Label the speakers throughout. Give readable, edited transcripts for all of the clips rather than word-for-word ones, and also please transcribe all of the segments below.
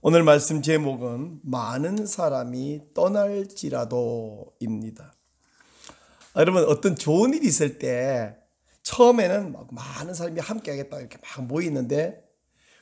Speaker 1: 오늘 말씀 제목은 많은 사람이 떠날지라도입니다. 여러분, 어떤 좋은 일이 있을 때 처음에는 막 많은 사람이 함께 하겠다 이렇게 막 모이는데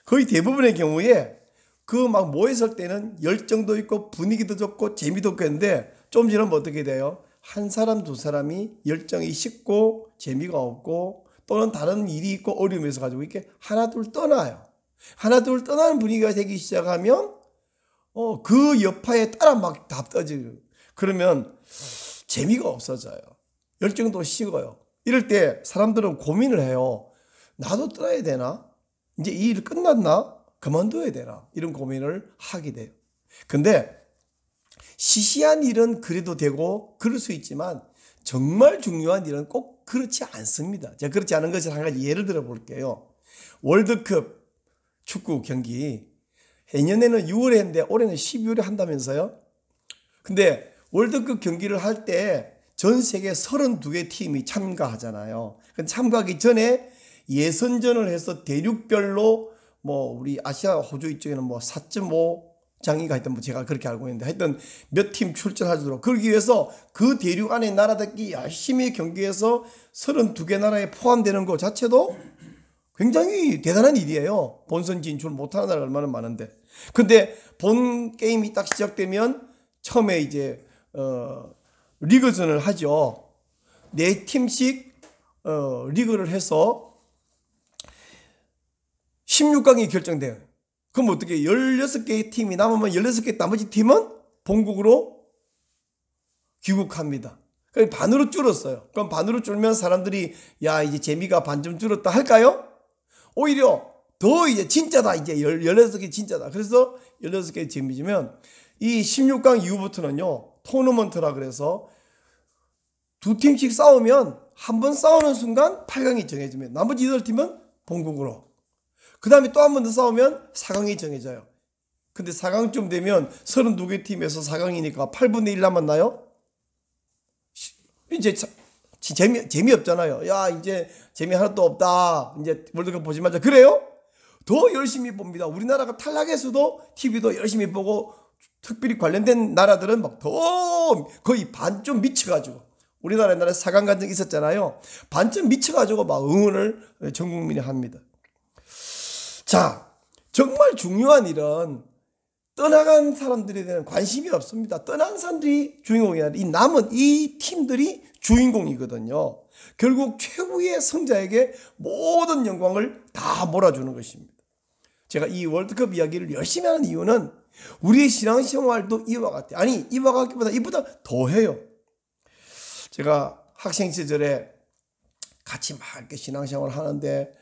Speaker 1: 거의 대부분의 경우에 그 막 모였을 때는 열정도 있고 분위기도 좋고 재미도 있겠는데 좀 지나면 어떻게 돼요? 한 사람 두 사람이 열정이 식고 재미가 없고 또는 다른 일이 있고 어려움이 있어 가지고 이렇게 하나 둘 떠나요. 하나 둘 떠나는 분위기가 되기 시작하면 그 여파에 따라 막 다 떠지고 그러면 재미가 없어져요. 열정도 식어요. 이럴 때 사람들은 고민을 해요. 나도 떠나야 되나? 이제 이 일 끝났나? 그만둬야 되나? 이런 고민을 하게 돼요. 근데 시시한 일은 그래도 되고 그럴 수 있지만 정말 중요한 일은 꼭 그렇지 않습니다. 제가 그렇지 않은 것을 한 가지 예를 들어 볼게요. 월드컵 축구 경기 내년에는 6월에 했는데 올해는 12월에 한다면서요. 근데 월드컵 경기를 할 때 전 세계 32개 팀이 참가하잖아요. 참가하기 전에 예선전을 해서 대륙별로 우리 아시아 호주 이쪽에는 4.5장이가 하여튼 제가 그렇게 알고 있는데 하여튼 몇 팀 출전하도록 그러기 위해서 그 대륙 안에 나라들끼리 열심히 경기해서 32개 나라에 포함되는 것 자체도 굉장히 대단한 일이에요. 본선 진출 못하는 나라가 얼마나 많은데. 근데 본 게임이 딱 시작되면 처음에 이제 리그전을 하죠. 4팀씩 리그를 해서 16강이 결정돼요. 그럼 어떻게 16개의 팀이 남으면 16개 나머지 팀은 본국으로 귀국합니다. 그럼 반으로 줄었어요. 그럼 반으로 줄면 사람들이 야 이제 재미가 반쯤 줄었다 할까요? 오히려 더 이제 진짜다. 이제 16개 진짜다. 그래서 16개 재미지면 이 16강 이후부터는요. 토너먼트라 그래서 두 팀씩 싸우면 한 번 싸우는 순간 8강이 정해지면 나머지 8팀은 본국으로. 그 다음에 또 한 번 더 싸우면 4강이 정해져요. 근데 4강쯤 되면 32개 팀에서 4강이니까 8분의 1 남았나요? 이제 재미없잖아요. 야, 이제 재미 하나도 없다. 이제 월드컵 보지 말자. 그래요? 더 열심히 봅니다. 우리나라가 탈락해서도 TV도 열심히 보고 특별히 관련된 나라들은 막 더 거의 반쯤 미쳐가지고 우리나라 옛날에 4강 간 적이 있었잖아요. 반쯤 미쳐가지고 막 응원을 전 국민이 합니다. 자, 정말 중요한 일은 떠나간 사람들에 대한 관심이 없습니다. 떠난 사람들이 주인공이 아니라 이 남은 이 팀들이 주인공이거든요. 결국 최후의 승자에게 모든 영광을 다 몰아주는 것입니다. 제가 이 월드컵 이야기를 열심히 하는 이유는 우리의 신앙생활도 이와 같아요. 아니 이와 같기보다 이보다 더해요. 제가 학생 시절에 같이 막 이렇게 신앙생활을 하는데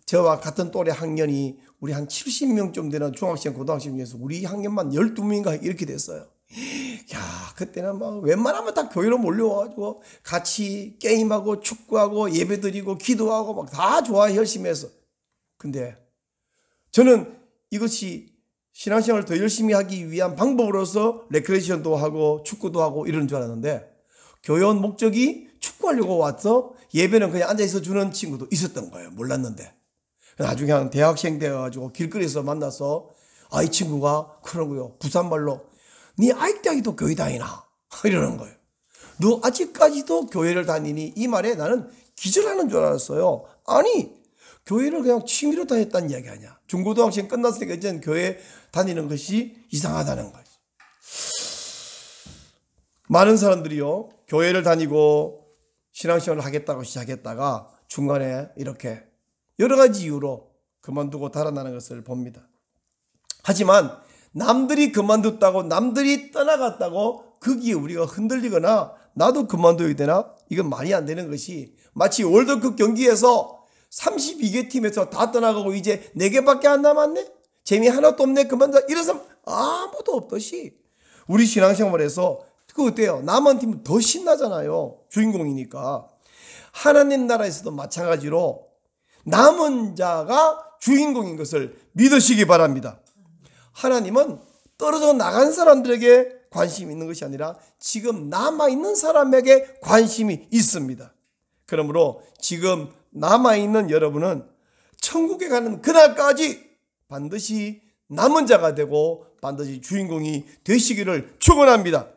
Speaker 1: 저와 같은 또래 학년이 우리 한 70명쯤 되는 중학생, 고등학생 중에서 우리 학년만 12명인가 이렇게 됐어요. 야, 그때는 막 웬만하면 다 교회로 몰려와가지고 같이 게임하고 축구하고 예배드리고 기도하고 막 다 좋아해 열심히 해서. 근데 저는 이것이 신앙생활을 더 열심히 하기 위한 방법으로서 레크레이션도 하고 축구도 하고 이러는 줄 알았는데 교회 온 목적이 축구하려고 와서 예배는 그냥 앉아있어 주는 친구도 있었던 거예요. 몰랐는데. 나중에 한 대학생 되어가지고 길거리에서 만나서 이 친구가 그러고요. 부산말로 네 아직도 교회 다니나? 이러는 거예요. 너 아직까지도 교회를 다니니? 이 말에 나는 기절하는 줄 알았어요. 아니 교회를 그냥 취미로 다녔다는 이야기 아니야. 중고등학생 끝났으니까 이제는 교회 다니는 것이 이상하다는 거지. 많은 사람들이요. 교회를 다니고 신앙생활을 하겠다고 시작했다가 중간에 이렇게 여러 가지 이유로 그만두고 달아나는 것을 봅니다. 하지만 남들이 그만뒀다고 남들이 떠나갔다고 거기에 우리가 흔들리거나 나도 그만둬야 되나? 이건 말이 안 되는 것이 마치 월드컵 경기에서 32개 팀에서 다 떠나가고 이제 4개밖에 안 남았네? 재미 하나도 없네? 그만둬? 이런 사람 아무도 없듯이 우리 신앙생활에서 그거 어때요? 남은 팀은 더 신나잖아요. 주인공이니까. 하나님 나라에서도 마찬가지로 남은 자가 주인공인 것을 믿으시기 바랍니다. 하나님은 떨어져 나간 사람들에게 관심이 있는 것이 아니라 지금 남아있는 사람에게 관심이 있습니다. 그러므로 지금 남아있는 여러분은 천국에 가는 그날까지 반드시 남은 자가 되고 반드시 주인공이 되시기를 축원합니다.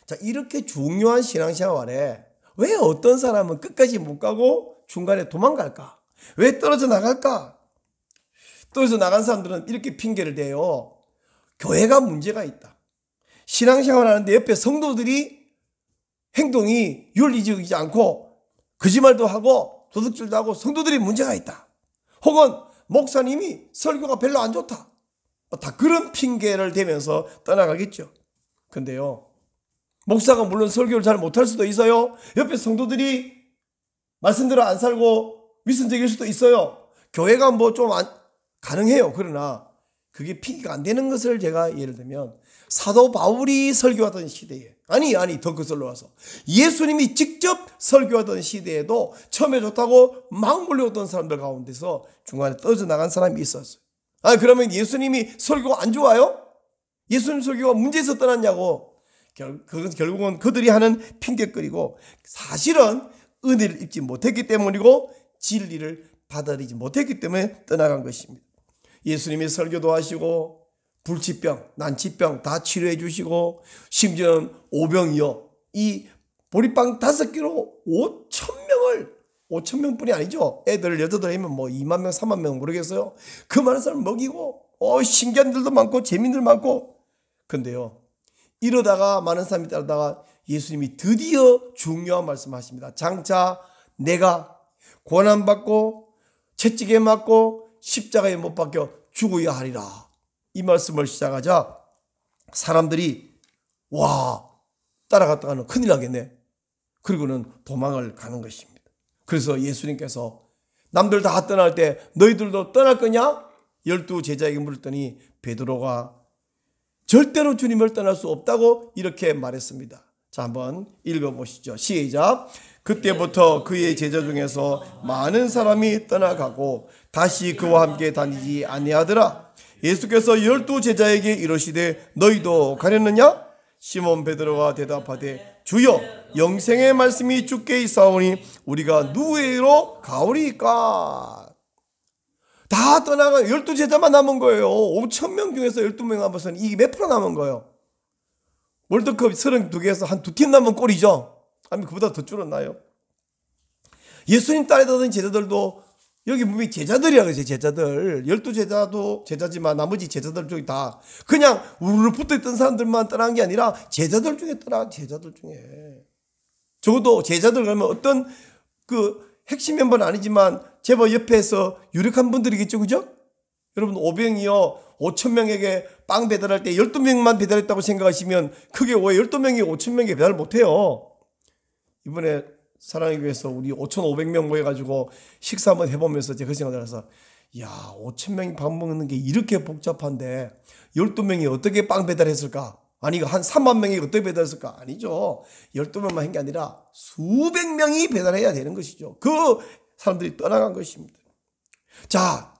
Speaker 1: 자, 이렇게 중요한 신앙생활에 왜 어떤 사람은 끝까지 못 가고 중간에 도망갈까? 왜 떨어져 나갈까? 떨어져 나간 사람들은 이렇게 핑계를 대요. 교회가 문제가 있다. 신앙생활 하는데 옆에 성도들이 행동이 윤리적이지 않고 거짓말도 하고 도둑질도 하고 성도들이 문제가 있다. 혹은 목사님이 설교가 별로 안 좋다. 다 그런 핑계를 대면서 떠나가겠죠. 근데요, 목사가 물론 설교를 잘 못할 수도 있어요. 옆에 성도들이 말씀대로 안 살고 위선적일 수도 있어요. 교회가 뭐 좀 가능해요. 그러나 그게 핑계가 안 되는 것을 제가 예를 들면 사도 바울이 설교하던 시대에 더 거슬러 와서 예수님이 직접 설교하던 시대에도 처음에 좋다고 막 몰려오던 사람들 가운데서 중간에 떨어져 나간 사람이 있었어요. 그러면 예수님이 설교가 안 좋아요? 예수님 설교가 문제에서 떠났냐고. 결국은 그들이 하는 핑계거리고 사실은 은혜를 입지 못했기 때문이고 진리를 받아들이지 못했기 때문에 떠나간 것입니다. 예수님이 설교도 하시고 불치병, 난치병 다 치료해 주시고 심지어는 오병이어 이 보리빵 5개로 5천 명뿐이 아니죠. 애들 여자들 하면 뭐 2만 명 3만 명 모르겠어요. 그 많은 사람 먹이고 신기한 일도 많고 재미들 많고. 근데요, 이러다가 많은 사람이 따르다가 예수님이 드디어 중요한 말씀하십니다. 장차 내가 고난받고 채찍에 맞고 십자가에 못 박혀 죽어야 하리라. 이 말씀을 시작하자 사람들이 따라갔다가는 큰일 나겠네. 그리고는 도망을 가는 것입니다. 그래서 예수님께서 남들 다 떠날 때 너희들도 떠날 거냐? 12 제자에게 물었더니 베드로가 절대로 주님을 떠날 수 없다고 이렇게 말했습니다. 자, 한번 읽어보시죠. 시작. 그때부터 그의 제자 중에서 많은 사람이 떠나가고 다시 그와 함께 다니지 아니하더라. 예수께서 12 제자에게 이르시되 너희도 가렸느냐? 시몬 베드로가 대답하되 주여, 영생의 말씀이 주께 있사오니 우리가 누구에게로 가오리까? 다 떠나가 12 제자만 남은 거예요. 5,000명 중에서 12명 남았으니 이게 몇 프로 남은 거예요? 월드컵 32개에서 한 2팀 남은 꼴이죠. 아니, 그보다 더 줄었나요? 예수님 따르던 제자들도 여기 분명히 제자들이라고 했어요. 제자들. 12 제자도 제자지만 나머지 제자들 중에 다 그냥 우르르 붙어있던 사람들만 떠난 게 아니라 제자들 중에 떠나. 제자들 중에 적어도 제자들 그러면 어떤 그 핵심 멤버는 아니지만 제법 옆에서 유력한 분들이겠죠. 그죠? 여러분, 오병이어 5,000명에게 빵 배달할 때 12명만 배달했다고 생각하시면 그게 왜 12명이 5,000명에게 배달 못해요? 이번에 사랑의 교회에서 우리 5,500명 모여가지고 식사 한번 해보면서 제가 그 생각을 해서 5,000명이 밥 먹는 게 이렇게 복잡한데 12명이 어떻게 빵 배달했을까? 아니, 한 3만 명이 어떻게 배달했을까? 아니죠. 12명만 한 게 아니라 수백 명이 배달해야 되는 것이죠. 그 사람들이 떠나간 것입니다. 자,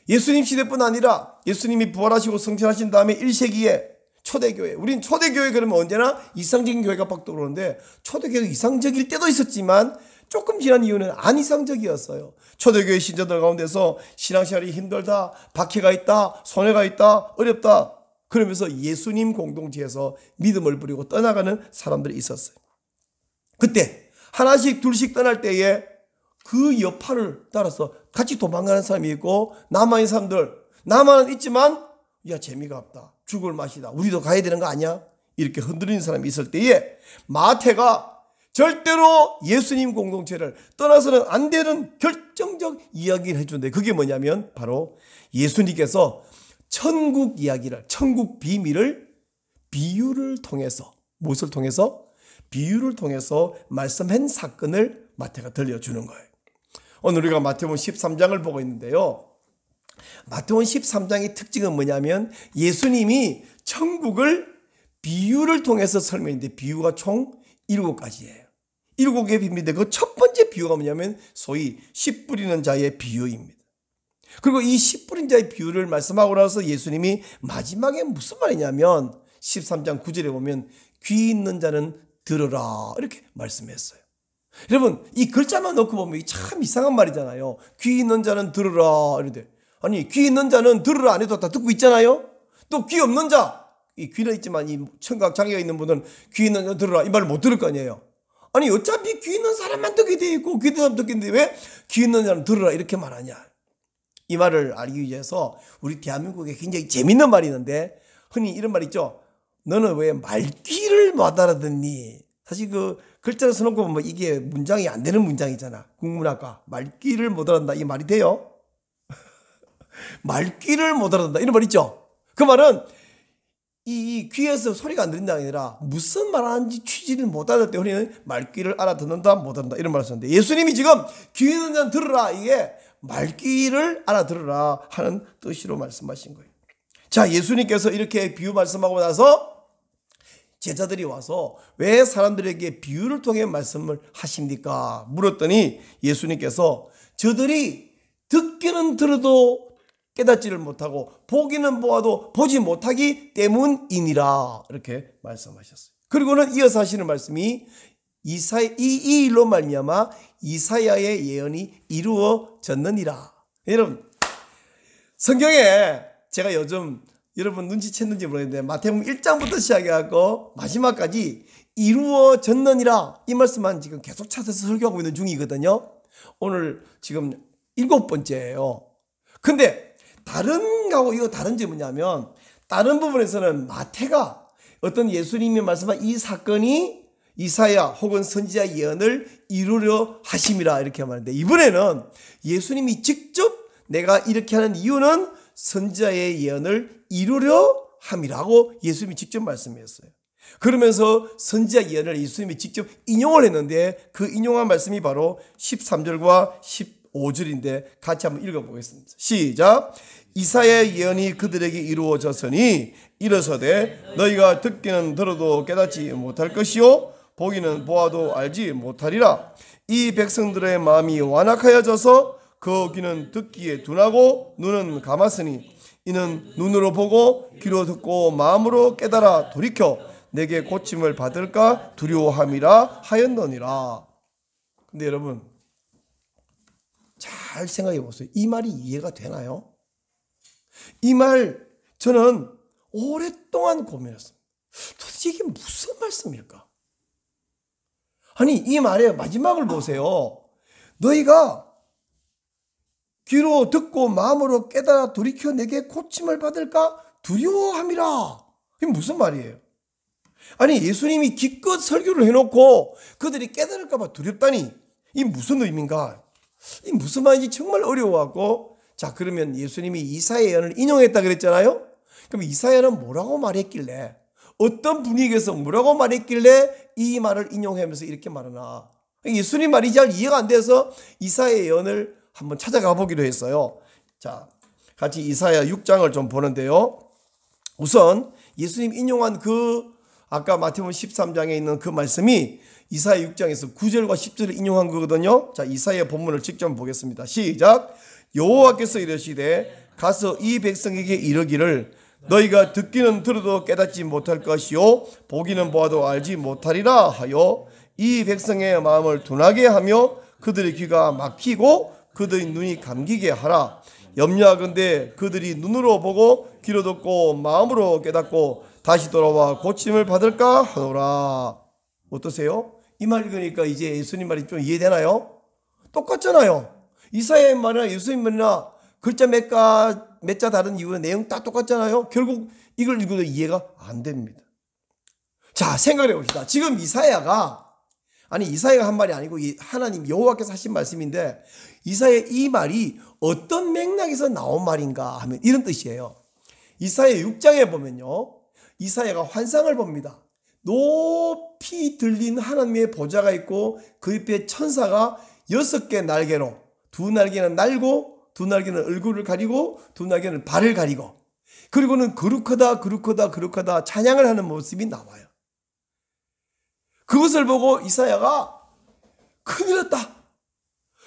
Speaker 1: 예수님 시대뿐 아니라 예수님이 부활하시고 승천하신 다음에 1세기에 초대교회. 우린 초대교회 그러면 언제나 이상적인 교회가 막 떠오르는데 초대교회가 이상적일 때도 있었지만 조금 지난 이유는 안 이상적이었어요. 초대교회 신자들 가운데서 신앙생활이 힘들다, 박해가 있다, 손해가 있다, 어렵다. 그러면서 예수님 공동체에서 믿음을 버리고 떠나가는 사람들이 있었어요. 그때 하나씩 둘씩 떠날 때에 그 여파를 따라서 같이 도망가는 사람이 있고 남아있는 사람들, 나만은 있지만 재미가 없다, 죽을 맛이다, 우리도 가야 되는 거 아니야? 이렇게 흔들리는 사람이 있을 때에 마태가 절대로 예수님 공동체를 떠나서는 안 되는 결정적 이야기를 해준대. 그게 뭐냐면 바로 예수님께서 천국 이야기를, 천국 비밀을 비유를 통해서, 무엇을 통해서? 비유를 통해서 말씀한 사건을 마태가 들려주는 거예요. 오늘 우리가 마태복음 13장을 보고 있는데요. 마태복음 13장의 특징은 뭐냐면 예수님이 천국을 비유를 통해서 설명했는데 비유가 총 7가지예요. 7개의 비밀인데 그 첫 번째 비유가 뭐냐면 소위 씨 뿌리는 자의 비유입니다. 그리고 이 씨 뿌린 자의 비유를 말씀하고 나서 예수님이 마지막에 무슨 말이냐면 13장 9절에 보면 귀 있는 자는 들으라 이렇게 말씀했어요. 여러분, 이 글자만 넣고 보면 참 이상한 말이잖아요. 귀 있는 자는 들으라 이런데 아니 귀 있는 자는 들으라 안 해도 다 듣고 있잖아요. 또 귀 없는 자, 이 귀는 있지만 이 청각 장애가 있는 분은 귀 있는 자 들으라 이 말을 못 들을 거 아니에요. 아니 어차피 귀 있는 사람만 듣게 돼 있고 귀 있는 사람 듣겠는데 왜 귀 있는 자는 들으라 이렇게 말하냐. 이 말을 알기 위해서 우리 대한민국에 굉장히 재밌는 말이 있는데 흔히 이런 말 있죠. 너는 왜 말귀를 못 알아듣니? 사실 그 글자를 써놓고 보면 이게 문장이 안 되는 문장이잖아. 국문학과 말귀를 못 알아듣는다 이 말이 돼요? 말귀를 못 알아듣는다 이런 말 있죠. 그 말은 이 귀에서 소리가 안 들린다가 아니라 무슨 말하는지 취지를 못 알아듣을 때 우리는 말귀를 알아듣는다 못 알아듣는다 이런 말을 썼는데 예수님이 지금 귀 있는 자는 들으라 이게 말귀를 알아들으라 하는 뜻으로 말씀하신 거예요. 자, 예수님께서 이렇게 비유 말씀하고 나서 제자들이 와서 왜 사람들에게 비유를 통해 말씀을 하십니까? 물었더니 예수님께서 저들이 듣기는 들어도 깨닫지를 못하고 보기는 보아도 보지 못하기 때문이니라 이렇게 말씀하셨어요. 그리고는 이어서 하시는 말씀이 이 일로 말미암아 이사야의 예언이 이루어졌느니라. 여러분 성경에 제가 요즘 여러분 눈치챘는지 모르겠는데 마태복음 1장부터 시작해갖고 마지막까지 이루어졌느니라 이 말씀만 지금 계속 찾아서 설교하고 있는 중이거든요. 오늘 지금 7번째예요. 근데 다른 점은 뭐냐면 다른 부분에서는 마태가 어떤 예수님이 말씀한 이 사건이 이사야 혹은 선지자 예언을 이루려 하심이라 이렇게 말하는데 이번에는 예수님이 직접 내가 이렇게 하는 이유는 선지자의 예언을 이루려 함이라고 예수님이 직접 말씀했어요. 그러면서 선지자 예언을 예수님이 직접 인용을 했는데 그 인용한 말씀이 바로 13절과 15절인데 같이 한번 읽어보겠습니다. 시작. 이사야의 예언이 그들에게 이루어졌으니 이르서되 너희가 듣기는 들어도 깨닫지 못할 것이요 보기는 보아도 알지 못하리라. 이 백성들의 마음이 완악하여져서 그 귀는 듣기에 둔하고 눈은 감았으니 이는 눈으로 보고 귀로 듣고 마음으로 깨달아 돌이켜 내게 고침을 받을까 두려워함이라 하였느니라. 근데 여러분 잘 생각해 보세요. 이 말이 이해가 되나요? 이 말 저는 오랫동안 고민했습니다. 도대체 이게 무슨 말씀일까? 아니 이 말의 마지막을 보세요. 너희가 귀로 듣고 마음으로 깨달아 돌이켜 내게 고침을 받을까 두려워함이라. 이게 무슨 말이에요? 아니 예수님이 기껏 설교를 해놓고 그들이 깨달을까 봐 두렵다니 이 무슨 의미인가? 이 무슨 말인지 정말 어려워하고 자 그러면 예수님이 이사야 예언을 인용했다 그랬잖아요. 그럼 이사야는 뭐라고 말했길래 어떤 분위기에서 뭐라고 말했길래 이 말을 인용하면서 이렇게 말하나. 예수님 말이 잘 이해가 안 돼서 이사야 예언을 한번 찾아가 보기로 했어요. 자, 같이 이사야 6장을 좀 보는데요. 우선 예수님 인용한 그 아까 마태복음 13장에 있는 그 말씀이 이사야 6장에서 9절과 10절을 인용한 거거든요. 자, 이사야 본문을 직접 보겠습니다. 시작. 여호와께서 이르시되 가서 이 백성에게 이르기를 너희가 듣기는 들어도 깨닫지 못할 것이요 보기는 보아도 알지 못하리라 하여 이 백성의 마음을 둔하게 하며 그들의 귀가 막히고 그들의 눈이 감기게 하라. 염려하건대 그들이 눈으로 보고 귀로 듣고 마음으로 깨닫고 다시 돌아와 고침을 받을까 하노라. 어떠세요? 이 말 읽으니까 이제 예수님 말이 좀 이해되나요? 똑같잖아요. 이사야의 말이나 예수님 말이나 글자 몇 자 다른 이유는 내용 다 똑같잖아요. 결국 이걸 읽어도 이해가 안 됩니다. 자, 생각해 봅시다. 지금 이사야가 한 말이 아니고 하나님 여호와께서 하신 말씀인데 이사야 이 말이 어떤 맥락에서 나온 말인가 하면 이런 뜻이에요. 이사야 6장에 보면요. 이사야가 환상을 봅니다. 높이 들린 하나님의 보좌가 있고 그 옆에 천사가 6개 날개로 두 날개는 날고 두 날개는 얼굴을 가리고 두 날개는 발을 가리고 그리고는 거룩하다 찬양을 하는 모습이 나와요. 그것을 보고 이사야가 큰일 났다.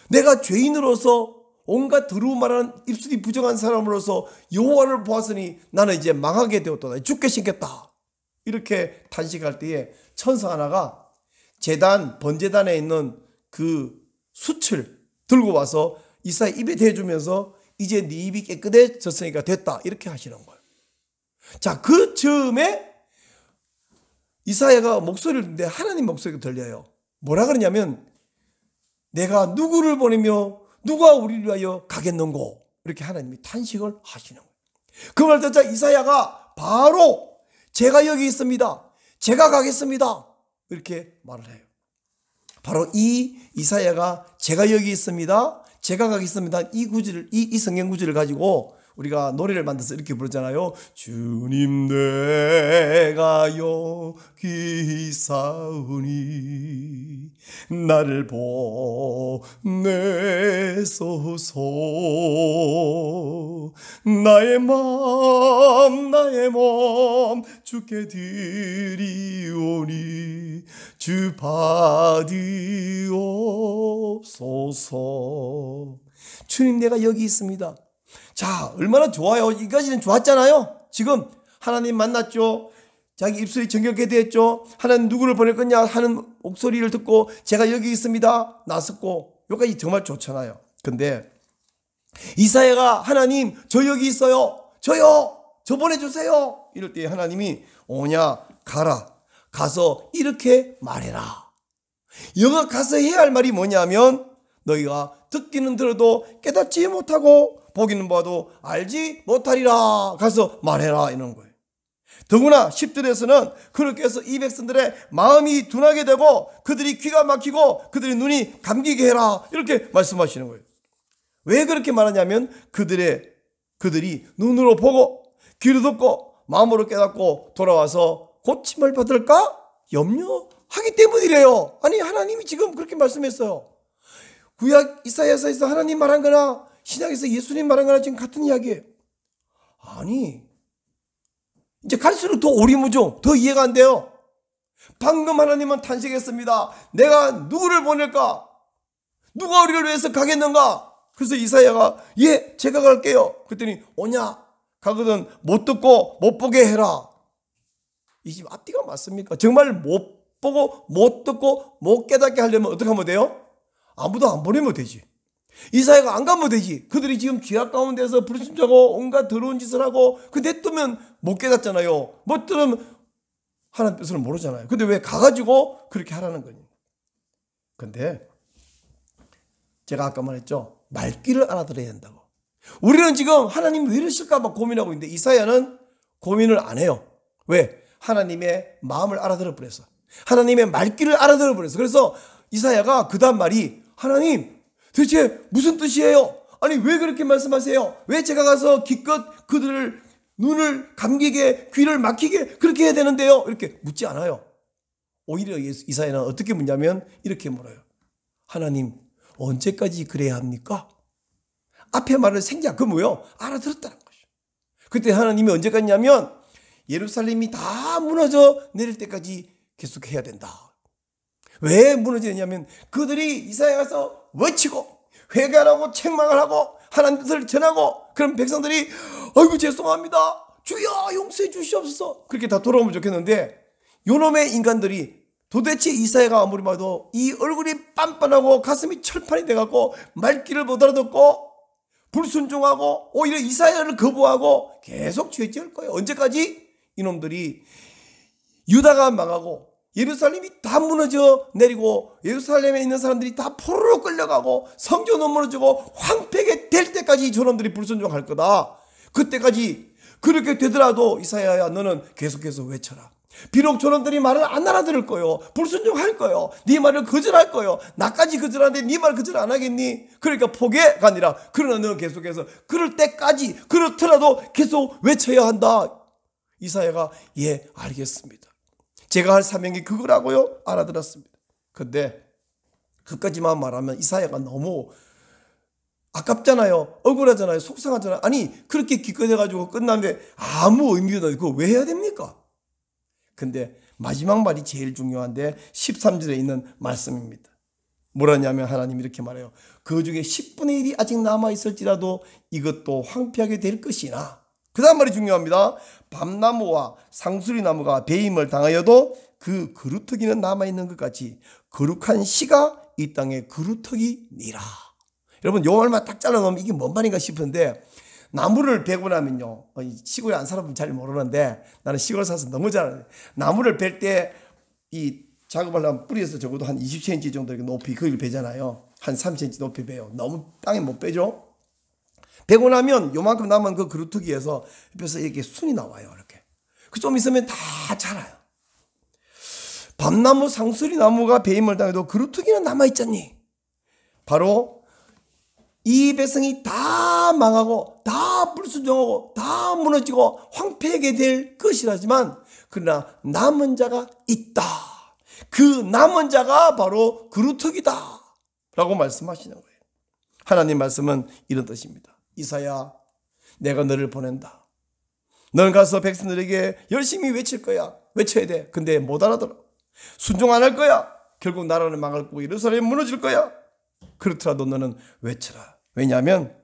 Speaker 1: 내가 죄인으로서 온갖 더러운 말하는 입술이 부정한 사람으로서 여호와를 보았으니 나는 이제 망하게 되었다. 죽게 생겼다. 이렇게 탄식할 때에 천사 하나가 번제단에 있는 그 숯을 들고 와서 이사야 입에 대주면서 이제 네 입이 깨끗해졌으니까 됐다. 이렇게 하시는 거예요. 자, 그 즈음에 이사야가 목소리를 듣는데 하나님 목소리가 들려요. 뭐라 그러냐면 내가 누구를 보내며 누가 우리를 위하여 가겠는고, 이렇게 하나님이 탄식을 하시는 거예요. 그 말 듣자 이사야가 바로 제가 여기 있습니다, 제가 가겠습니다, 이렇게 말을 해요. 바로 이 이사야가 제가 여기 있습니다, 제가 가겠습니다, 이 구절을, 이 성경 구절을 가지고 우리가 노래를 만들어서 이렇게 부르잖아요. 주님 내가 여기 있사오니 나를 보내소서. 나의 마음 주께 드리오니 주 받으옵소서. 주님 내가 여기 있습니다. 자, 얼마나 좋아요. 이까지는 좋았잖아요. 지금 하나님 만났죠. 자기 입술이 정결케 되었죠. 하나님 누구를 보낼 거냐 하는 목소리를 듣고 제가 여기 있습니다 나섰고, 여기까지 정말 좋잖아요. 근데 이사야가 하나님 저 여기 있어요, 저요, 저 보내주세요, 이럴 때 하나님이 오냐, 가라, 가서 이렇게 말해라. 여기가 가서 해야 할 말이 뭐냐면 너희가 듣기는 들어도 깨닫지 못하고 보기는 봐도 알지 못하리라. 가서 말해라, 이런 거예요. 더구나 10절에서는 그렇게 해서 이 백성들의 마음이 둔하게 되고 그들이 귀가 막히고 그들의 눈이 감기게 해라, 이렇게 말씀하시는 거예요. 왜 그렇게 말하냐면 그들이 눈으로 보고 귀로 듣고 마음으로 깨닫고 돌아와서 고침을 받을까 염려하기 때문이래요. 아니, 하나님이 지금 그렇게 말씀했어요. 구약 이사야서에서 하나님 말한 거나 신약에서 예수님 말한 거나 지금 같은 이야기예요. 아니, 이제 갈수록 더 오리무중, 더 이해가 안 돼요. 방금 하나님은 탄식했습니다. 내가 누구를 보낼까? 누가 우리를 위해서 가겠는가? 그래서 이사야가 예, 제가 갈게요. 그랬더니 오냐, 가거든 못 듣고 못 보게 해라. 이 집 앞뒤가 맞습니까? 정말 못 보고 못 듣고 못 깨닫게 하려면 어떻게 하면 돼요? 아무도 안 보내면 되지. 이사야가 안 가면 되지. 그들이 지금 죄악 가운데서 불순종하고 온갖 더러운 짓을 하고 근데 뜨면 못 깨닫잖아요. 못 들으면 하나님 뜻을 모르잖아요. 근데 왜 가가지고 그렇게 하라는 거니? 근데 제가 아까 말했죠, 말귀를 알아들어야 된다고. 우리는 지금 하나님 왜 이러실까 봐 고민하고 있는데 이사야는 고민을 안 해요. 왜? 하나님의 마음을 알아들어 버렸어. 하나님의 말귀를 알아들어 버렸어. 그래서 이사야가 그 다음 말이 하나님 도대체 무슨 뜻이에요? 아니 왜 그렇게 말씀하세요? 왜 제가 가서 기껏 그들을 눈을 감기게 귀를 막히게 그렇게 해야 되는데요? 이렇게 묻지 않아요. 오히려 이사야는 어떻게 묻냐면 이렇게 물어요. 하나님 언제까지 그래야 합니까? 앞에 말을 생략, 그 뭐요? 알아들었다는 거죠. 그때 하나님이 언제까지냐면 예루살렘이 다 무너져 내릴 때까지 계속 해야 된다. 왜 무너지느냐면 그들이 이사야에 가서 외치고 회개하고 책망을 하고 하나님 뜻을 전하고 그럼 백성들이 아이고 죄송합니다, 주여 용서해 주시옵소서, 그렇게 다 돌아오면 좋겠는데 요놈의 인간들이 도대체 이사야가 아무리 봐도 이 얼굴이 빤빤하고 가슴이 철판이 돼갖고 말귀를 못 알아듣고 불순종하고 오히려 이사야를 거부하고 계속 죄 지을 거예요. 언제까지? 이놈들이 유다가 망하고 예루살렘이 다 무너져 내리고 예루살렘에 있는 사람들이 다 포로로 끌려가고 성전은 무너지고 황폐하게 될 때까지 저놈들이 불순종할 거다. 그때까지 그렇게 되더라도 이사야야 너는 계속해서 외쳐라. 비록 저놈들이 말을 안 알아들을 거요, 불순종할 거요, 네 말을 거절할 거요, 나까지 거절하는데 네 말 거절 안 하겠니? 그러니까 포기가 아니라 그러나 너는 계속해서 그럴 때까지 그렇더라도 계속 외쳐야 한다. 이사야가 예 알겠습니다, 제가 할 사명이 그거라고요? 알아들었습니다. 근데 그까지만 말하면 이사야가 너무 아깝잖아요. 억울하잖아요. 속상하잖아요. 아니 그렇게 기껏해가지고 끝났는데 아무 의미도 없는데 그거 왜 해야 됩니까? 근데 마지막 말이 제일 중요한데 13절에 있는 말씀입니다. 뭐라냐면 하나님이 이렇게 말해요. 그 중에 10분의 1이 아직 남아있을지라도 이것도 황폐하게 될 것이나, 그 다음 말이 중요합니다. 밤나무와 상수리나무가 배임을 당하여도 그 그루터기는 남아있는 것 같이 거룩한 씨가 이 땅에 그루터기니라. 여러분 요 말만 딱 잘라놓으면 이게 뭔 말인가 싶은데, 나무를 베고 나면요, 시골에 안 살아보면 잘 모르는데 나는 시골 사서 너무 잘 알아요. 나무를 벨 때 이 작업하려면 뿌리에서 적어도 한 20cm 정도 높이 그걸 베잖아요. 한 3cm 높이 베요. 너무 땅에 못 베죠. 베고 나면 요만큼 남은 그 그루터기에서 옆에서 이렇게 순이 나와요. 이렇게. 그 좀 있으면 다 자라요. 밤나무, 상수리 나무가 배임을 당해도 그루터기는 남아있잖니. 바로 이 백성이 다 망하고 다 불순종하고 다 무너지고 황폐하게 될 것이라지만, 그러나 남은 자가 있다. 그 남은 자가 바로 그루터기다 라고 말씀하시는 거예요. 하나님 말씀은 이런 뜻입니다. 이사야, 내가 너를 보낸다. 너는 가서 백성들에게 열심히 외칠 거야. 외쳐야 돼. 근데 못 알아들어. 순종 안 할 거야. 결국 나라는 망할 거고 예루살렘이 무너질 거야. 그렇더라도 너는 외쳐라. 왜냐하면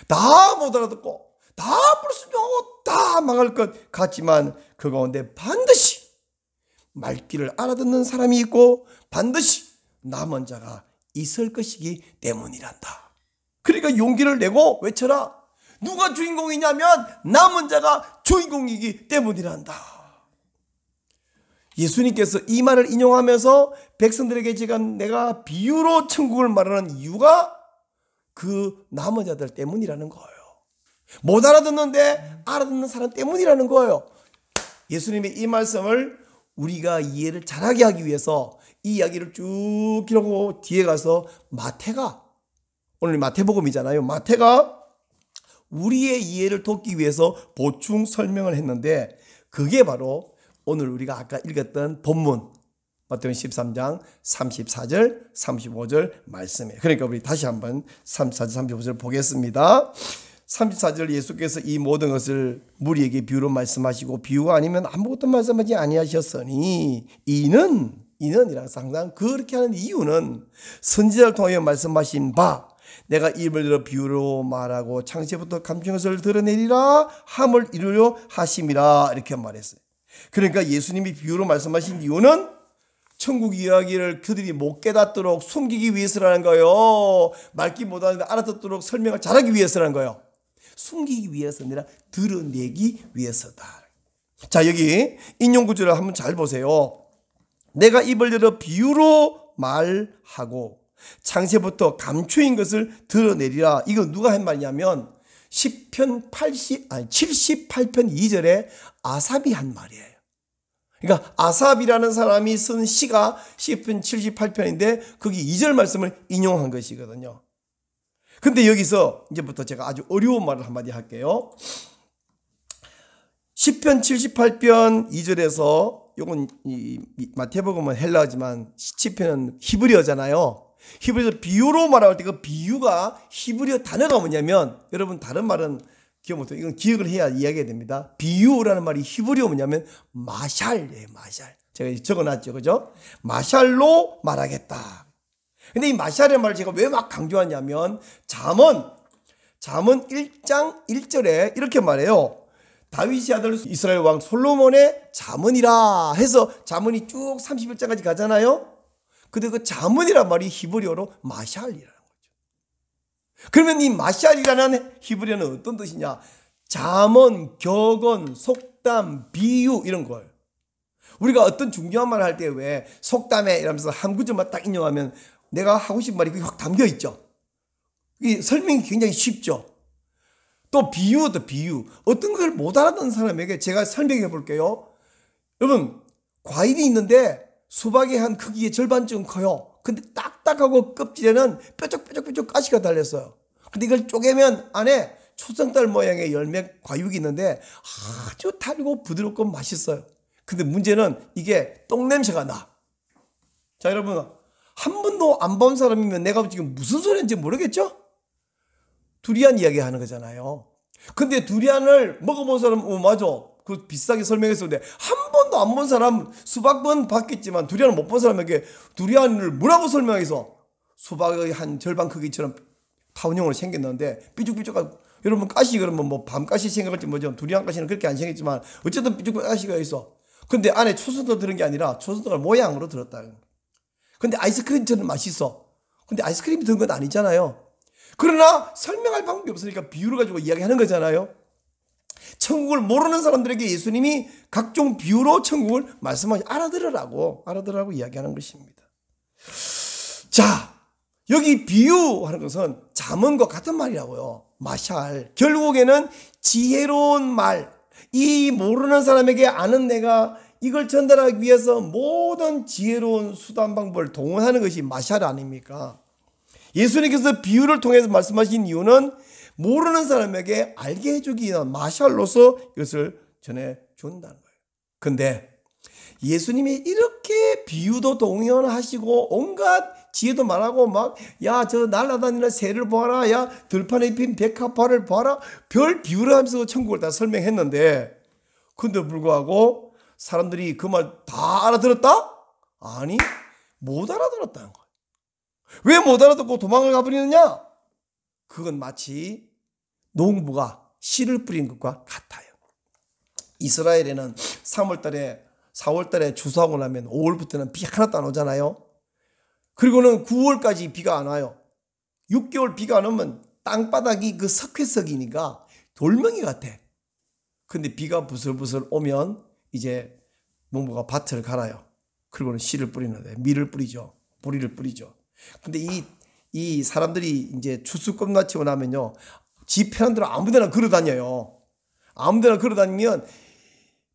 Speaker 1: 다 못 알아듣고 다 불순종하고 다 망할 것 같지만 그 가운데 반드시 말귀를 알아듣는 사람이 있고 반드시 남은 자가 있을 것이기 때문이란다. 그러니까 용기를 내고 외쳐라. 누가 주인공이냐면 남은 자가 주인공이기 때문이란다. 예수님께서 이 말을 인용하면서 백성들에게 내가 비유로 천국을 말하는 이유가 그 남은 자들 때문이라는 거예요. 못 알아듣는데 알아듣는 사람 때문이라는 거예요. 예수님의 이 말씀을 우리가 이해를 잘하게 하기 위해서 이 이야기를 쭉 기록하고 뒤에 가서 마태가, 오늘 마태복음이잖아요. 마태가 우리의 이해를 돕기 위해서 보충 설명을 했는데, 그게 바로 오늘 우리가 아까 읽었던 본문 마태복음 13장 34절 35절 말씀이에요. 그러니까 우리 다시 한번 34절 35절 보겠습니다. 34절, 예수께서 이 모든 것을 무리에게 비유로 말씀하시고 비유가 아니면 아무것도 말씀하지 아니하셨으니 이는이랑 항상 그렇게 하는 이유는 선지자를 통하여 말씀하신 바 내가 입을 열어 비유로 말하고 창세부터 감춘 것을 드러내리라 함을 이루려 하심이라, 이렇게 말했어요. 그러니까 예수님이 비유로 말씀하신 이유는 천국 이야기를 그들이 못 깨닫도록 숨기기 위해서라는 거예요. 말기 못하는데 알아듣도록 설명을 잘하기 위해서라는 거예요. 숨기기 위해서 아니라 드러내기 위해서다. 자, 여기 인용 구절을 한번 잘 보세요. 내가 입을 열어 비유로 말하고 창세부터 감추인 것을 드러내리라. 이거 누가 한 말이냐면 78편 2절에 아삽이 한 말이에요. 그러니까 아삽이라는 사람이 쓴 시가 시편 78편인데 거기 2절 말씀을 인용한 것이거든요. 근데 여기서 이제부터 제가 아주 어려운 말을 한마디 할게요. 시편 78편 2절에서, 요건 이 마태복음은 헬라어지만 시편은 히브리어잖아요. 히브리어에서 비유로 말할 때 그 비유가 히브리어 단어가 뭐냐면, 여러분 다른 말은 기억 못해요. 이건 기억을 해야 이야기가 됩니다. 비유라는 말이 히브리어 뭐냐면 마샬이에요. 마샬. 제가 적어놨죠. 그죠? 마샬로 말하겠다. 근데 이 마샬의 말을 제가 왜 막 강조하냐면 잠언 1장 1절에 이렇게 말해요. 다윗의 아들 이스라엘 왕 솔로몬의 잠언이라 해서 잠언이 쭉 31장까지 가잖아요. 근데 그 잠언이란 말이 히브리어로 마샬이라는 거죠. 그러면 이 마샬이라는 히브리어는 어떤 뜻이냐? 잠언, 격언, 속담, 비유 이런 거예요. 우리가 어떤 중요한 말을 할 때 왜 속담에 이러면서 한 구절만 딱 인용하면 내가 하고 싶은 말이 확 담겨 있죠. 이 설명이 굉장히 쉽죠. 또 비유도 비유. 어떤 걸 못 알아듣는 사람에게 제가 설명해 볼게요. 여러분, 과일이 있는데 수박의 한 크기의 절반쯤 커요. 근데 딱딱하고 껍질에는 뾰족뾰족 가시가 달렸어요. 근데 이걸 쪼개면 안에 초승달 모양의 열매 과육이 있는데 아주 달고 부드럽고 맛있어요. 근데 문제는 이게 똥냄새가 나. 자, 여러분, 한 번도 안 본 사람이면 내가 지금 무슨 소리인지 모르겠죠? 두리안 이야기 하는 거잖아요. 근데 두리안을 먹어본 사람은 맞아. 그 비싸게 설명했었는데 한 번도 안 본 사람, 수박은 봤겠지만 두리안을 못 본 사람에게 두리안을 뭐라고 설명해서 수박의 한 절반 크기처럼 타원형으로 생겼는데 삐죽삐죽하고, 여러분 가시 그러면 뭐 밤가시 생각할지 뭐죠. 두리안 가시는 그렇게 안 생겼지만 어쨌든 삐죽삐죽 가시가 있어. 근데 안에 초승달 들은 게 아니라 초승달 모양으로 들었다. 근데 아이스크림처럼 맛있어. 근데 아이스크림이 든 건 아니잖아요. 그러나 설명할 방법이 없으니까 비유를 가지고 이야기하는 거잖아요. 천국을 모르는 사람들에게 예수님이 각종 비유로 천국을 말씀하시 알아들으라고 이야기하는 것입니다. 자, 여기 비유하는 것은 잠언과 같은 말이라고요. 마샬. 결국에는 지혜로운 말. 이 모르는 사람에게 아는 내가 이걸 전달하기 위해서 모든 지혜로운 수단 방법을 동원하는 것이 마샬 아닙니까? 예수님께서 비유를 통해서 말씀하신 이유는 모르는 사람에게 알게 해주기 위한 마샬로서 이것을 전해준다는 거예요. 근데 예수님이 이렇게 비유도 동원하시고 온갖 지혜도 말하고 막 야 저 날아다니는 새를 보아라, 야 들판에 핀 백합화를 보아라, 별 비유를 하면서 천국을 다 설명했는데 근데 불구하고 사람들이 그 말 다 알아들었다? 아니, 못 알아들었다는 거예요. 왜 못 알아듣고 도망을 가버리느냐? 그건 마치 농부가 씨를 뿌린 것과 같아요. 이스라엘에는 3월달에 4월달에 추수하고 나면 5월부터는 비 하나도 안 오잖아요. 그리고는 9월까지 비가 안 와요. 6개월 비가 안 오면 땅바닥이 그 석회석이니까 돌멩이 같아. 근데 비가 부슬부슬 오면 이제 농부가 밭을 갈아요. 그리고는 씨를 뿌리는데 밀을 뿌리죠. 보리를 뿌리죠. 근데 이 사람들이 이제 추수 끝마치고 나면요, 지 편한 대로 아무데나 걸어 다녀요. 아무데나 걸어 다니면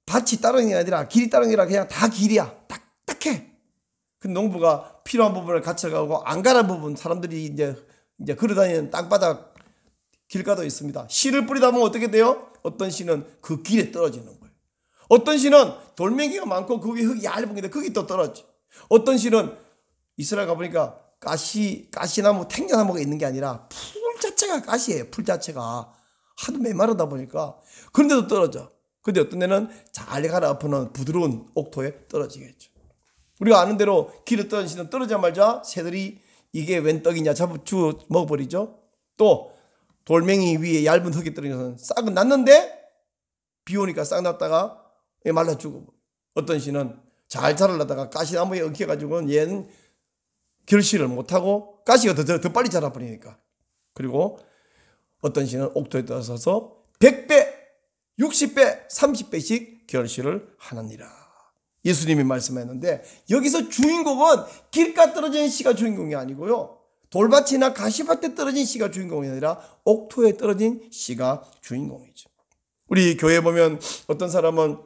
Speaker 1: 밭이 다른 게 아니라 길이 다른 게 아니라 그냥 다 길이야. 딱딱해. 근데 농부가 필요한 부분을 갖춰가고 안 가는 부분, 사람들이 이제 걸어 다니는 땅바닥 길가도 있습니다. 씨를 뿌리다 보면 어떻게 돼요? 어떤 씨는 그 길에 떨어지는 거예요. 어떤 씨는 돌멩이가 많고 거기 흙이 얇은 게 거기 또 떨어져. 어떤 씨는 이스라엘 가보니까 가시나무, 탱자나무가 있는 게 아니라 풀 자체가 가시예요. 풀 자체가 하도 메마르다 보니까 그런데도 떨어져. 근데 어떤 데는 잘 갈아엎는 부드러운 옥토에 떨어지겠죠. 우리가 아는 대로 길에 떨어지는 떨어지자마자 새들이 이게 웬 떡이냐 잡아주 먹어버리죠. 또 돌멩이 위에 얇은 흙이 떨어져서 싹은 났는데 비 오니까 싹 났다가 말라 죽어. 어떤 씨는 잘 자라려다가 가시나무에 엉켜가지고 얘는 결실을 못하고 가시가 더 빨리 자라버리니까. 그리고 어떤 씨는 옥토에 떨어져서 100배, 60배, 30배씩 결실을 하느니라. 예수님이 말씀했는데 여기서 주인공은 길가 떨어진 씨가 주인공이 아니고요, 돌밭이나 가시밭에 떨어진 씨가 주인공이 아니라 옥토에 떨어진 씨가 주인공이죠. 우리 교회 보면 어떤 사람은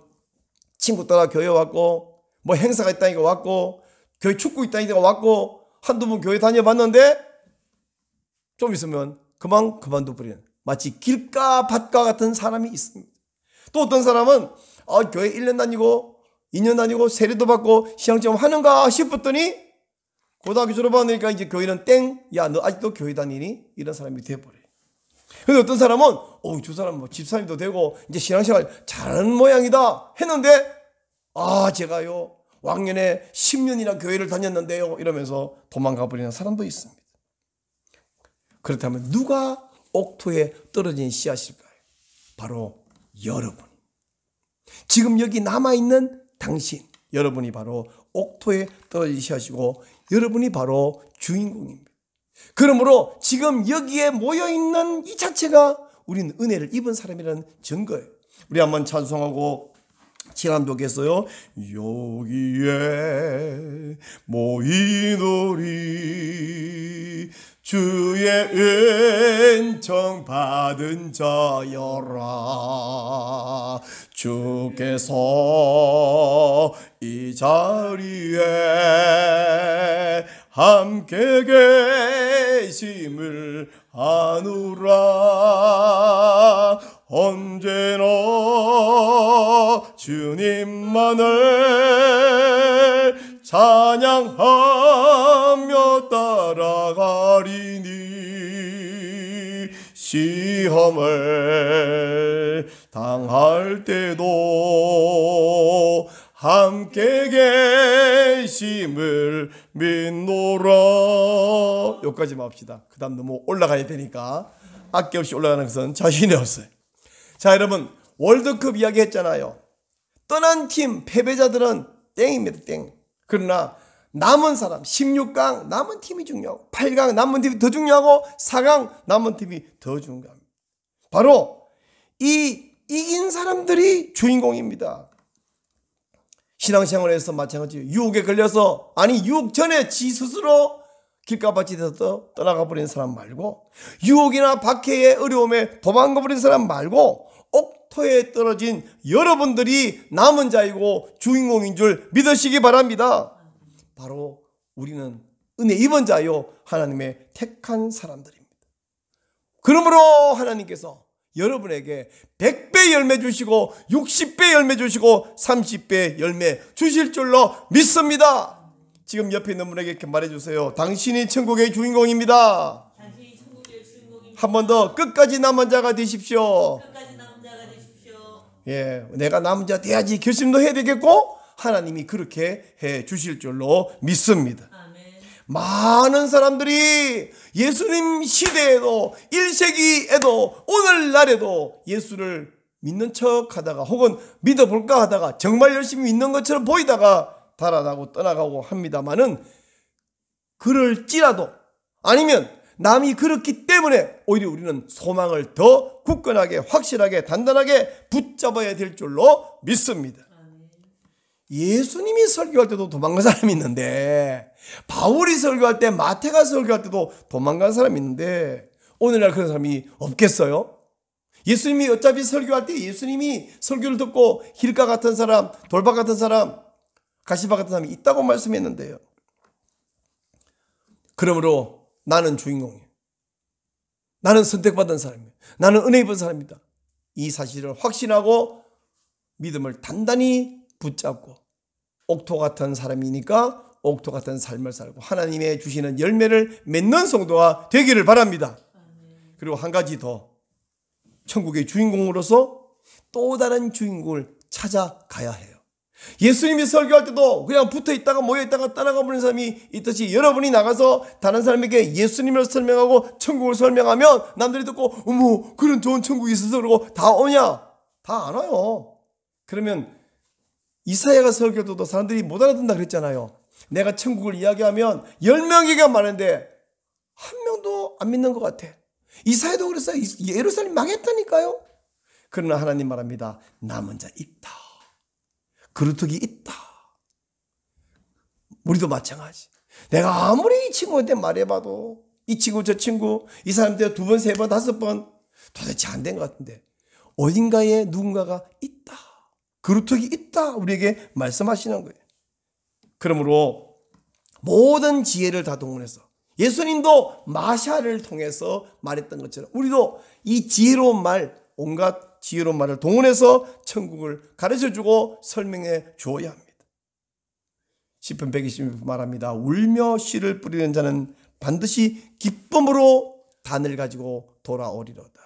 Speaker 1: 친구 따라 교회 왔고 뭐 행사가 있다니까 왔고 교회 축구 있다니까 왔고 한두 번 교회 다녀봤는데 좀 있으면 그만둬 버리는, 마치 길가 밭과 같은 사람이 있습니다. 또 어떤 사람은 교회 1년 다니고 2년 다니고 세례도 받고 신앙체험 하는가 싶었더니 고등학교 졸업하니까 이제 교회는 땡, 야 너 아직도 교회 다니니? 이런 사람이 돼버려요. 근데 어떤 사람은 저 사람 뭐 집사님도 되고 이제 신앙생활 잘하는 모양이다 했는데 제가요 왕년에 10년이나 교회를 다녔는데요 이러면서 도망가 버리는 사람도 있습니다. 그렇다면 누가 옥토에 떨어진 씨앗일까요? 바로 여러분. 지금 여기 남아있는 당신, 여러분이 바로 옥토에 떨어진 씨앗이고 여러분이 바로 주인공입니다. 그러므로 지금 여기에 모여있는 이 자체가 우리는 은혜를 입은 사람이라는 증거예요. 우리 한번 찬송하고 지난독에서요, 여기에 모인 우리 주의 은총 받은 자여라. 주께서 이 자리에 함께 계심을 아노라. 언제나 주님만을 찬양하며 따라가리니 시험을 당할 때도 함께 계심을 믿노라. 여기까지만 합시다. 그 다음 너무 올라가야 되니까. 아껴 없이 올라가는 것은 자신이 없어요. 자, 여러분, 월드컵 이야기 했잖아요. 떠난 팀 패배자들은 땡입니다. 땡. 그러나 남은 사람 16강 남은 팀이 중요하고 8강 남은 팀이 더 중요하고 4강 남은 팀이 더 중요합니다. 바로 이 이긴 사람들이 주인공입니다. 신앙생활에서 마찬가지예요. 유혹에 걸려서 유혹 전에 지 스스로 길가밭이 돼서 떠나가 버린 사람 말고, 유혹이나 박해의 어려움에 도망가 버린 사람 말고, 옥토에 떨어진 여러분들이 남은 자이고 주인공인 줄 믿으시기 바랍니다. 바로 우리는 은혜 입은 자요 하나님의 택한 사람들입니다. 그러므로 하나님께서 여러분에게 100배 열매 주시고 60배 열매 주시고 30배 열매 주실 줄로 믿습니다. 지금 옆에 있는 분에게 이렇게 말해주세요. 당신이 천국의 주인공입니다. 한 번 더 끝까지 남은 자가 되십시오. 예, 내가 남은 자 돼야지 결심도 해야 되겠고 하나님이 그렇게 해 주실 줄로 믿습니다. 많은 사람들이 예수님 시대에도 1세기에도 오늘날에도 예수를 믿는 척 하다가 혹은 믿어볼까 하다가 정말 열심히 믿는 것처럼 보이다가 달아나고 떠나가고 합니다만은, 그럴지라도 아니면 남이 그렇기 때문에 오히려 우리는 소망을 더 굳건하게 확실하게 단단하게 붙잡아야 될 줄로 믿습니다. 예수님이 설교할 때도 도망간 사람이 있는데, 바울이 설교할 때, 마태가 설교할 때도 도망간 사람이 있는데, 오늘날 그런 사람이 없겠어요? 예수님이 어차피 설교할 때 예수님이 설교를 듣고 길가 같은 사람, 돌박 같은 사람, 가시밭 같은 사람이 있다고 말씀했는데요. 그러므로 나는 주인공이에요. 나는 선택받은 사람이에요. 나는 은혜 입은 사람이다. 이 사실을 확신하고 믿음을 단단히 붙잡고 옥토 같은 사람이니까 옥토 같은 삶을 살고 하나님의 주시는 열매를 맺는 성도가 되기를 바랍니다. 그리고 한 가지 더, 천국의 주인공으로서 또 다른 주인공을 찾아가야 해요. 예수님이 설교할 때도 그냥 붙어 있다가 모여 있다가 떠나가 버리는 사람이 있듯이, 여러분이 나가서 다른 사람에게 예수님을 설명하고 천국을 설명하면 남들이 듣고 어머 그런 좋은 천국이 있어서 그러고 다 오냐? 다 안 와요. 그러면 이사야가 설교도 사람들이 못 알아듣는다 그랬잖아요. 내가 천국을 이야기하면 10명에게 많은데 한 명도 안 믿는 것 같아. 이사야도 그랬어요. 예루살렘 망했다니까요. 그러나 하나님 말합니다. 남은 자 있다. 그루터기 있다. 우리도 마찬가지. 내가 아무리 이 친구한테 말해봐도 이 친구 저 친구 이 사람한테 2번 3번 5번 도대체 안 된 것 같은데 어딘가에 누군가가 있다. 그루터기 있다. 우리에게 말씀하시는 거예요. 그러므로 모든 지혜를 다 동원해서, 예수님도 마샤를 통해서 말했던 것처럼 우리도 이 지혜로운 말, 온갖 지혜로운 말을 동원해서 천국을 가르쳐주고 설명해 주어야 합니다. 시편 120편 말합니다. 울며 씨를 뿌리는 자는 반드시 기쁨으로 단을 가지고 돌아오리로다.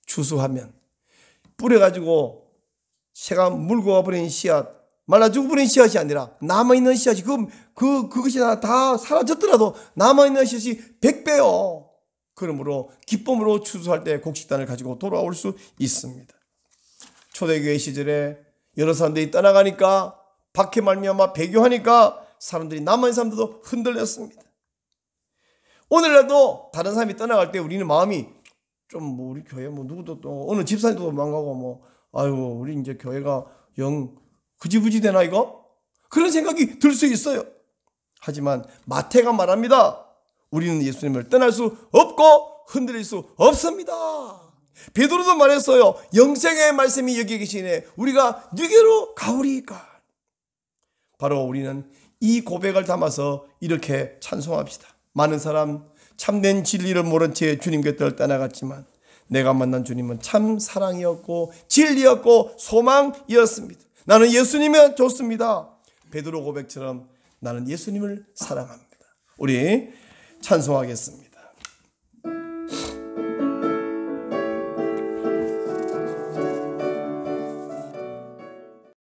Speaker 1: 추수하면 뿌려가지고 새가 물고 가버린 씨앗, 말라 죽어버린 씨앗이 아니라 남아있는 씨앗이 그것이 다 사라졌더라도 남아있는 씨앗이 100배요. 그러므로 기쁨으로 추수할 때 곡식단을 가지고 돌아올 수 있습니다. 초대교회 시절에 여러 사람들이 떠나가니까 박해 말미암아 배교하니까 사람들이 남아있는 사람들도 흔들렸습니다. 오늘날도 다른 사람이 떠나갈 때 우리는 마음이 좀 우리 교회 누구도 또 어느 집사님도 도망가고 우리 이제 교회가 영 흐지부지 되나 이거? 그런 생각이 들 수 있어요. 하지만 마태가 말합니다. 우리는 예수님을 떠날 수 없고 흔들릴 수 없습니다. 베드로도 말했어요. 영생의 말씀이 여기 계시네. 우리가 누구로 가오리까? 바로 우리는 이 고백을 담아서 이렇게 찬송합시다. 많은 사람 참된 진리를 모른 채 주님 곁을 떠나갔지만 내가 만난 주님은 참 사랑이었고 진리였고 소망이었습니다. 나는 예수님이 좋습니다. 베드로 고백처럼 나는 예수님을 사랑합니다. 우리 찬송하겠습니다.